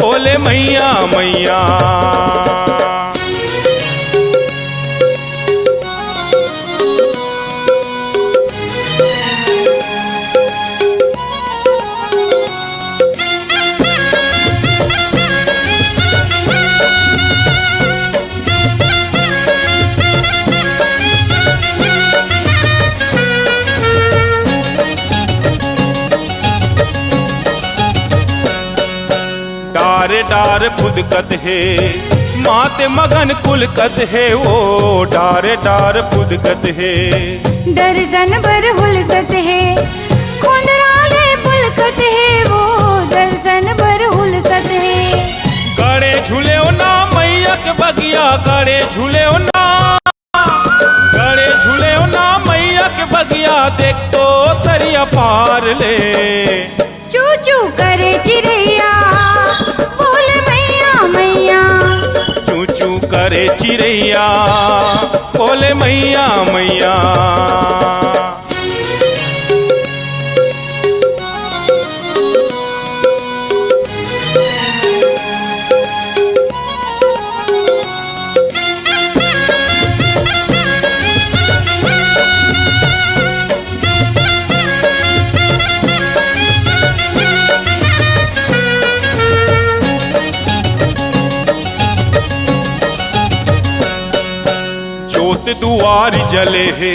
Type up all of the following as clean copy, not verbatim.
बोले मैया मैया। डारे डार फुदकत है माते मगन कुलकत है वो डारे डार फुदकत है। दर्जन भर हुलसत है खुंदराले पुलकत है वो दर्जन भर हुलसत है। गड़े झूले ना मैया के बगिया गड़े झूले ना गड़े झूले ना मैया के बगिया देख तो तरिया पार ले। चू चू करे चिड़ैया बोले मैया मैया। चू चू करे चिड़ैया बोले मैया मैया। जोत दुआर जले है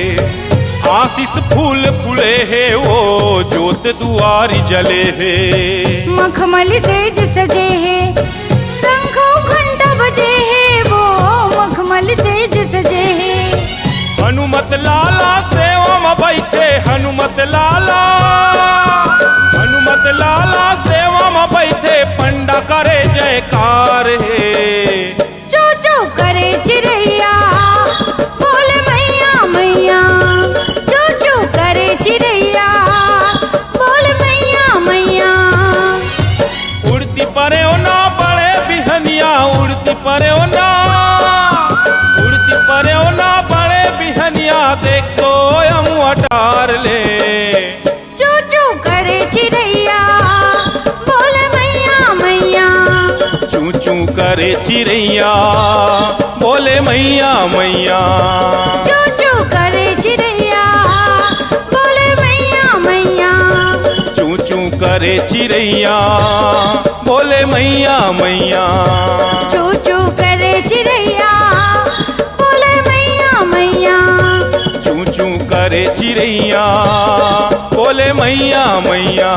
आशीष फूल फूले है वो जोत दुआर जले है। मखमल सेज सजे है शंखो घंटा बजे है वो मखमल सेज सजे है। हनुमत लाला सेवा में बैठे हनुमत लाला सेवा में बैठे पंडा करे जयकार है। चू चू करे चिड़ैया बोले मैया मैया। चू चू करे चिड़ैया बोले मैया मैया। उड़ती परे ना बड़े बिहनिया उड़ती परे ना बड़े बिहनिया देख तो हम अटार ले। चू चू करे चिड़ैया बोले मैया मैया। चू चू करे चिड़ैया बोले मैया मैया। चू चू करे चिड़ैया बोले मैया मैया। चू चू करे चिड़ैया बोले मैया मैया। चू चू करे चिड़ैया बोले मैया मैया। चू चू करे चिड़ैया बोले मैया मैया।